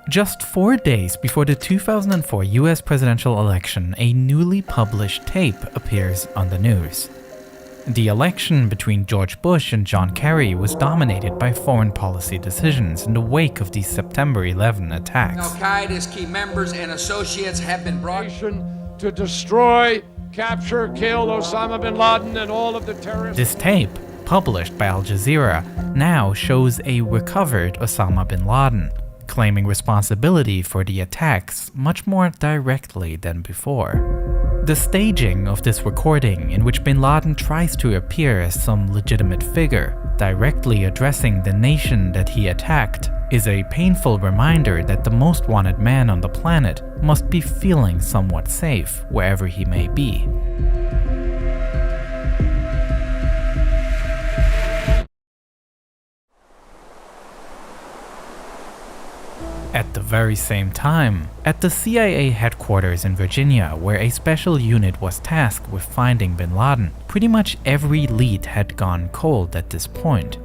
Just 4 days before the 2004 US presidential election, a newly published tape appears on the news. The election between George Bush and John Kerry was dominated by foreign policy decisions in the wake of the September 11 attacks. Al-Qaeda's key members and associates have been brought to destroy, capture, kill Osama bin Laden and all of the terrorists. This tape, published by Al Jazeera, now shows a recovered Osama bin Laden, claiming responsibility for the attacks much more directly than before. The staging of this recording, in which bin Laden tries to appear as some legitimate figure, directly addressing the nation that he attacked, is a painful reminder that the most wanted man on the planet must be feeling somewhat safe wherever he may be. At the very same time, at the CIA headquarters in Virginia, where a special unit was tasked with finding bin Laden, pretty much every lead had gone cold at this point.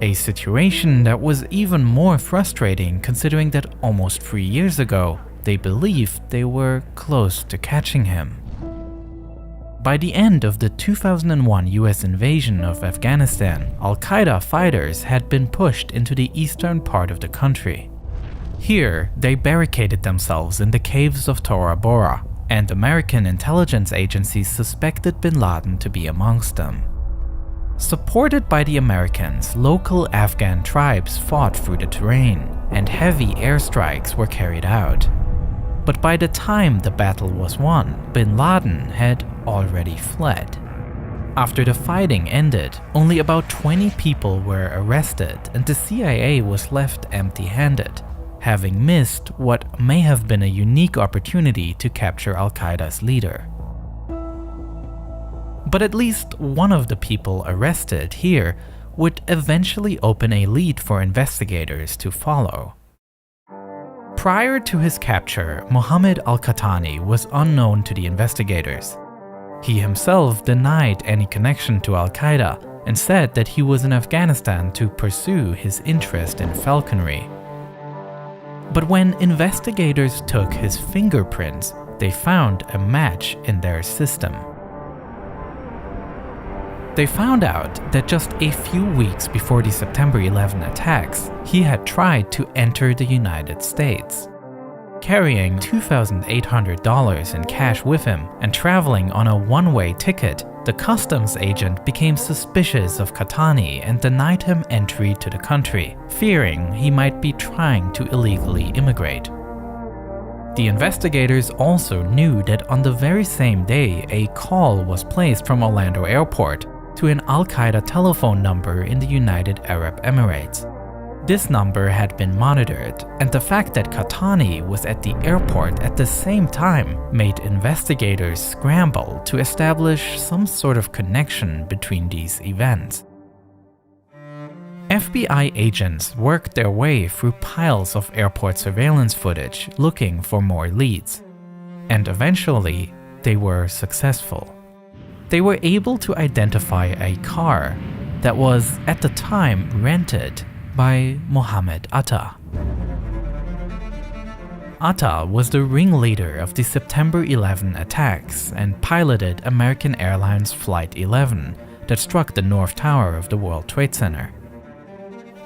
A situation that was even more frustrating considering that almost 3 years ago, they believed they were close to catching him. By the end of the 2001 US invasion of Afghanistan, Al-Qaeda fighters had been pushed into the eastern part of the country. Here, they barricaded themselves in the caves of Tora Bora, and American intelligence agencies suspected bin Laden to be amongst them. Supported by the Americans, local Afghan tribes fought through the terrain, and heavy airstrikes were carried out. But by the time the battle was won, bin Laden had already fled. After the fighting ended, only about 20 people were arrested, and the CIA was left empty-handed, having missed what may have been a unique opportunity to capture Al-Qaeda's leader. But at least one of the people arrested here would eventually open a lead for investigators to follow. Prior to his capture, Mohammed al-Qahtani was unknown to the investigators. He himself denied any connection to Al-Qaeda and said that he was in Afghanistan to pursue his interest in falconry. But when investigators took his fingerprints, they found a match in their system. They found out that just a few weeks before the September 11 attacks, he had tried to enter the United States. Carrying $2,800 in cash with him and traveling on a one-way ticket, the customs agent became suspicious of Qahtani and denied him entry to the country, fearing he might be trying to illegally immigrate. The investigators also knew that on the very same day, a call was placed from Orlando Airport to an Al-Qaeda telephone number in the United Arab Emirates. This number had been monitored, and the fact that Qahtani was at the airport at the same time made investigators scramble to establish some sort of connection between these events. FBI agents worked their way through piles of airport surveillance footage looking for more leads, and eventually they were successful. They were able to identify a car that was at the time rented by Mohammed Atta. Atta was the ringleader of the September 11 attacks and piloted American Airlines Flight 11 that struck the North Tower of the World Trade Center.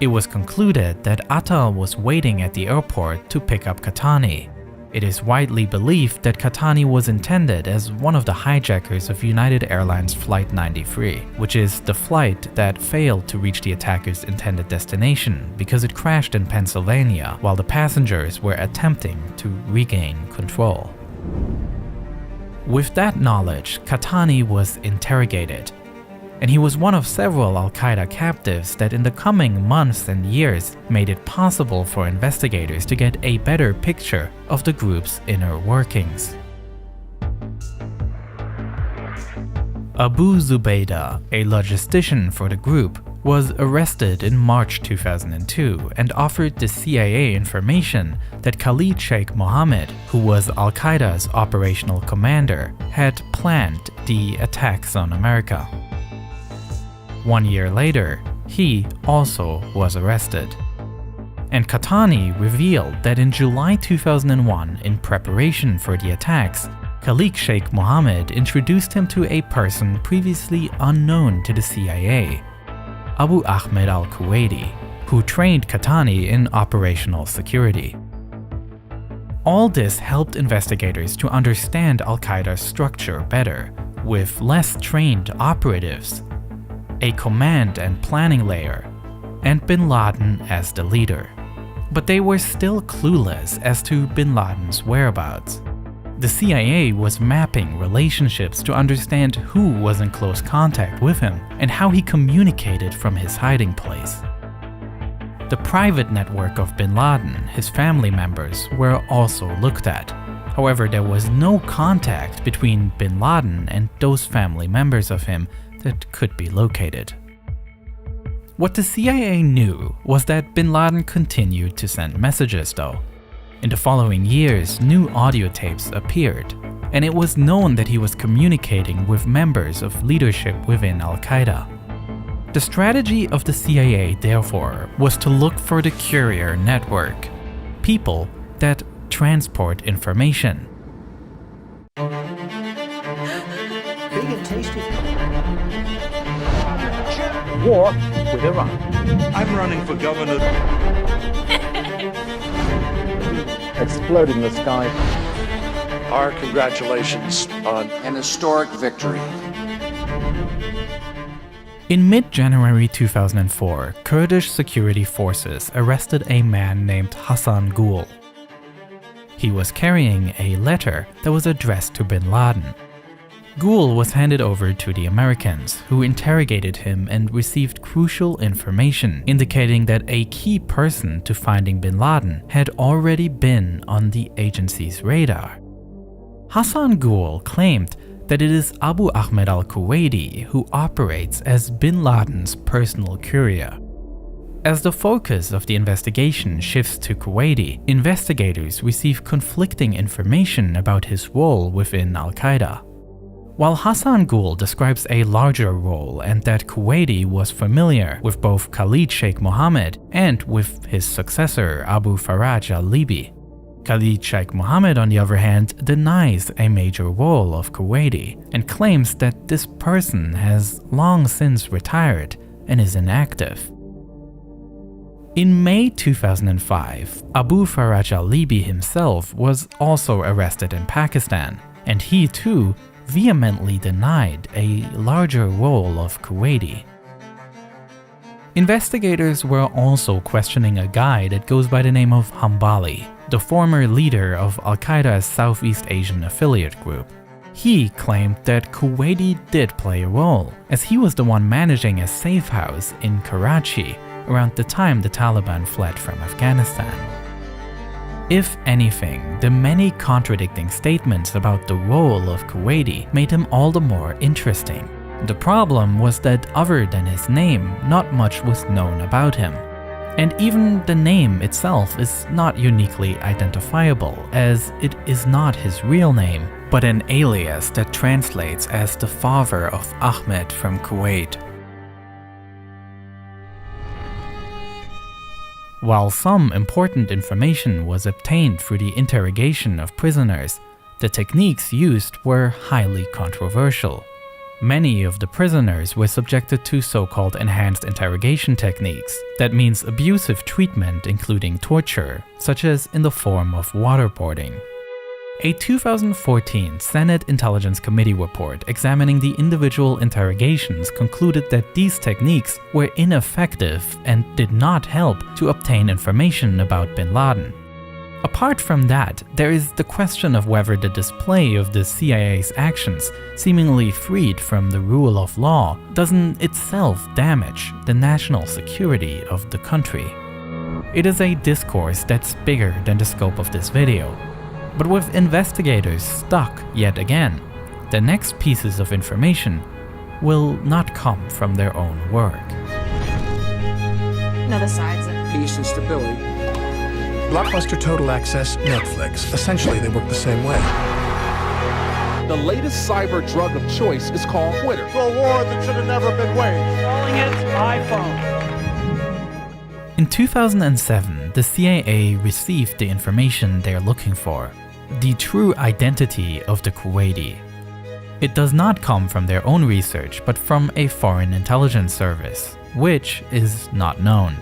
It was concluded that Atta was waiting at the airport to pick up Qahtani. It is widely believed that Qahtani was intended as one of the hijackers of United Airlines Flight 93, which is the flight that failed to reach the attacker's intended destination because it crashed in Pennsylvania while the passengers were attempting to regain control. With that knowledge, Qahtani was interrogated, and he was one of several Al-Qaeda captives that in the coming months and years made it possible for investigators to get a better picture of the group's inner workings. Abu Zubaydah, a logistician for the group, was arrested in March 2002 and offered the CIA information that Khalid Sheikh Mohammed, who was Al-Qaeda's operational commander, had planned the attacks on America. 1 year later, he also was arrested. And Qahtani revealed that in July 2001, in preparation for the attacks, Khalid Sheikh Mohammed introduced him to a person previously unknown to the CIA, Abu Ahmed al-Kuwaiti, who trained Qahtani in operational security. All this helped investigators to understand Al-Qaeda's structure better, with less trained operatives, a command and planning layer, and bin Laden as the leader. But they were still clueless as to bin Laden's whereabouts. The CIA was mapping relationships to understand who was in close contact with him and how he communicated from his hiding place. The private network of bin Laden, his family members, were also looked at. However, there was no contact between bin Laden and those family members of him that could be located. What the CIA knew was that bin Laden continued to send messages though. In the following years, new audio tapes appeared, and it was known that he was communicating with members of leadership within Al-Qaeda. The strategy of the CIA, therefore, was to look for the courier network, people that transport information. Big and tasty. War with Iran. I'm running for governor. Explode in the sky. Our congratulations on An historic victory. In mid-January 2004, Kurdish security forces arrested a man named Hassan Gul. He was carrying a letter that was addressed to bin Laden. Gul was handed over to the Americans, who interrogated him and received crucial information indicating that a key person to finding bin Laden had already been on the agency's radar. Hassan Gul claimed that it is Abu Ahmed al-Kuwaiti who operates as bin Laden's personal courier. As the focus of the investigation shifts to Kuwaiti, investigators receive conflicting information about his role within Al-Qaeda. While Hassan Gul describes a larger role and that Kuwaiti was familiar with both Khalid Sheikh Mohammed and with his successor Abu Faraj al-Libi, Khalid Sheikh Mohammed, on the other hand, denies a major role of Kuwaiti and claims that this person has long since retired and is inactive. In May 2005, Abu Faraj al-Libi himself was also arrested in Pakistan, and he too vehemently denied a larger role of Kuwaiti. Investigators were also questioning a guy that goes by the name of Hambali, the former leader of Al-Qaeda's Southeast Asian affiliate group. He claimed that Kuwaiti did play a role, as he was the one managing a safe house in Karachi around the time the Taliban fled from Afghanistan. If anything, the many contradicting statements about the role of Kuwaiti made him all the more interesting. The problem was that other than his name, not much was known about him. And even the name itself is not uniquely identifiable, as it is not his real name, but an alias that translates as the father of Ahmed from Kuwait. While some important information was obtained through the interrogation of prisoners, the techniques used were highly controversial. Many of the prisoners were subjected to so-called enhanced interrogation techniques. That means abusive treatment including torture, such as in the form of waterboarding. A 2014 Senate Intelligence Committee report examining the individual interrogations concluded that these techniques were ineffective and did not help to obtain information about bin Laden. Apart from that, there is the question of whether the display of the CIA's actions, seemingly freed from the rule of law, doesn't itself damage the national security of the country. It is a discourse that's bigger than the scope of this video. But with investigators stuck yet again, the next pieces of information will not come from their own work. No, the sides of Peace and stability. Blockbuster Total Access, Netflix. Essentially, they work the same way. The latest cyber drug of choice is called Twitter. for a war that should have never been waged. Calling it iPhone. In 2007, the CIA received the information they're looking for: the true identity of the Kuwaiti. It does not come from their own research, but from a foreign intelligence service, which is not known.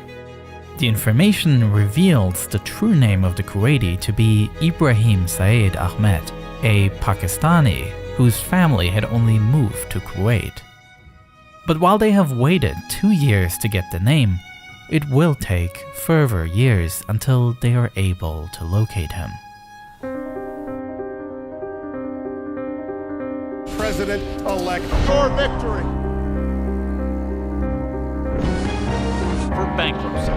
The information reveals the true name of the Kuwaiti to be Ibrahim Saeed Ahmed, a Pakistani whose family had only moved to Kuwait. But while they have waited 2 years to get the name, it will take further years until they are able to locate him. President-elect for victory. For bankruptcy.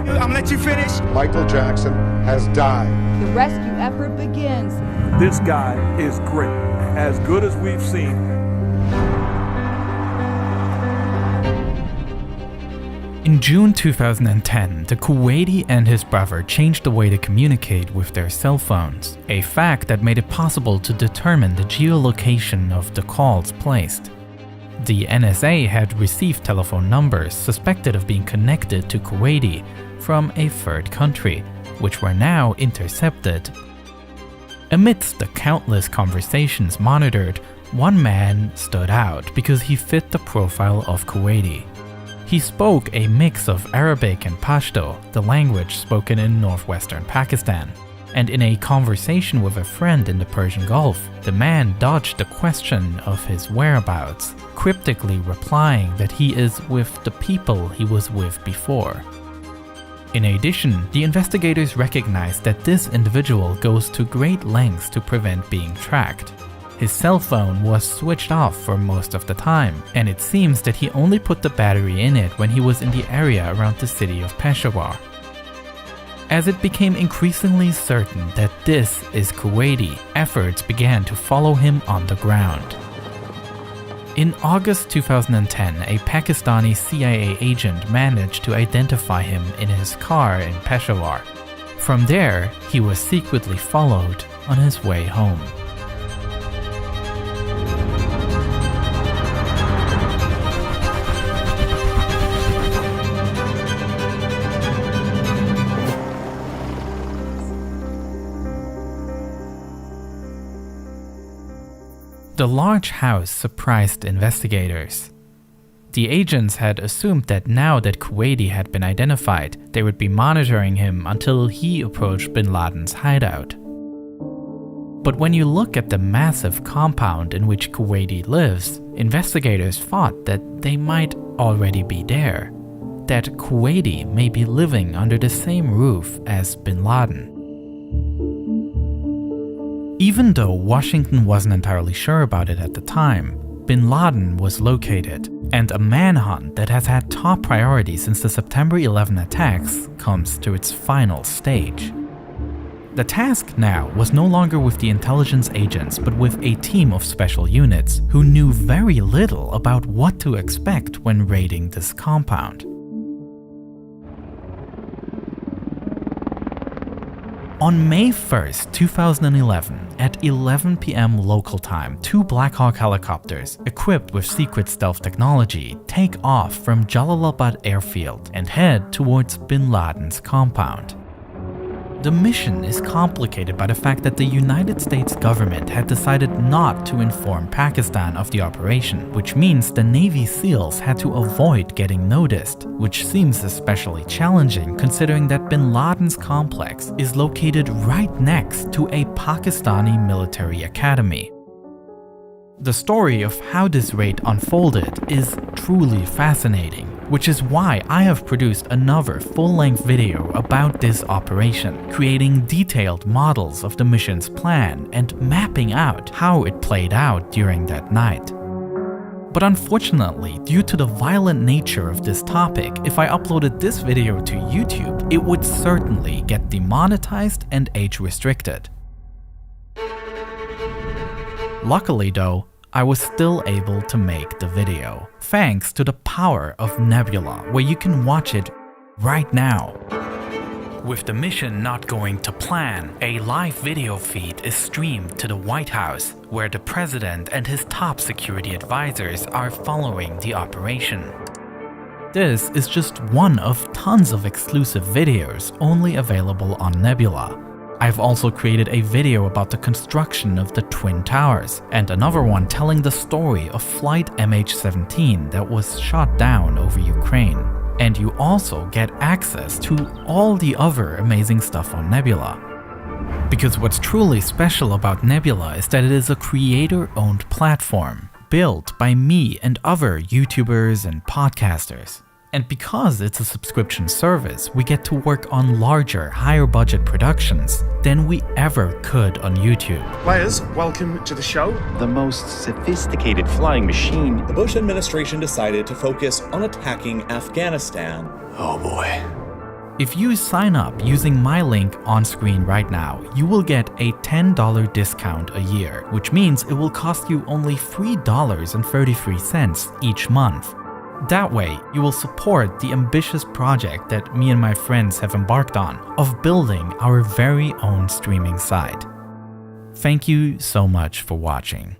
I'm gonna let you finish. Michael Jackson has died. The rescue effort begins. This guy is great, as good as we've seen. In June 2010, the Kuwaiti and his brother changed the way to communicate with their cell phones, a fact that made it possible to determine the geolocation of the calls placed. The NSA had received telephone numbers suspected of being connected to Kuwaiti from a third country, which were now intercepted. Amidst the countless conversations monitored, one man stood out because he fit the profile of Kuwaiti. He spoke a mix of Arabic and Pashto, the language spoken in northwestern Pakistan. And in a conversation with a friend in the Persian Gulf, the man dodged the question of his whereabouts, cryptically replying that he is with the people he was with before. In addition, the investigators recognized that this individual goes to great lengths to prevent being tracked. His cell phone was switched off for most of the time, and it seems that he only put the battery in it when he was in the area around the city of Peshawar. As it became increasingly certain that this is Kuwaiti, efforts began to follow him on the ground. In August 2010, a Pakistani CIA agent managed to identify him in his car in Peshawar. From there, he was secretly followed on his way home. The large house surprised investigators. The agents had assumed that now that Kuwaiti had been identified, they would be monitoring him until he approached bin Laden's hideout. But when you look at the massive compound in which Kuwaiti lives, investigators thought that they might already be there, that Kuwaiti may be living under the same roof as bin Laden. Even though Washington wasn't entirely sure about it at the time, bin Laden was located, and a manhunt that has had top priority since the September 11 attacks comes to its final stage. The task now was no longer with the intelligence agents, but with a team of special units who knew very little about what to expect when raiding this compound. On May 1st, 2011, at 11 p.m. local time, 2 Black Hawk helicopters, equipped with secret stealth technology, take off from Jalalabad airfield and head towards bin Laden's compound. The mission is complicated by the fact that the United States government had decided not to inform Pakistan of the operation, which means the Navy SEALs had to avoid getting noticed, which seems especially challenging considering that bin Laden's complex is located right next to a Pakistani military academy. The story of how this raid unfolded is truly fascinating, which is why I have produced another full-length video about this operation, creating detailed models of the mission's plan and mapping out how it played out during that night. But unfortunately, due to the violent nature of this topic, if I uploaded this video to YouTube, it would certainly get demonetized and age-restricted. Luckily though, I was still able to make the video, thanks to the power of Nebula, where you can watch it right now. With the mission not going to plan, a live video feed is streamed to the White House, where the president and his top security advisors are following the operation. This is just one of tons of exclusive videos only available on Nebula. I've also created a video about the construction of the Twin Towers, and another one telling the story of Flight MH17 that was shot down over Ukraine. And you also get access to all the other amazing stuff on Nebula. Because what's truly special about Nebula is that it is a creator-owned platform, built by me and other YouTubers and podcasters. And because it's a subscription service, we get to work on larger, higher budget productions than we ever could on YouTube. Players, welcome to the show. The most sophisticated flying machine. The Bush administration decided to focus on attacking Afghanistan. Oh boy. If you sign up using my link on screen right now, you will get a $10 discount a year, which means it will cost you only $3.33 each month. That way, you will support the ambitious project that me and my friends have embarked on of building our very own streaming site. Thank you so much for watching.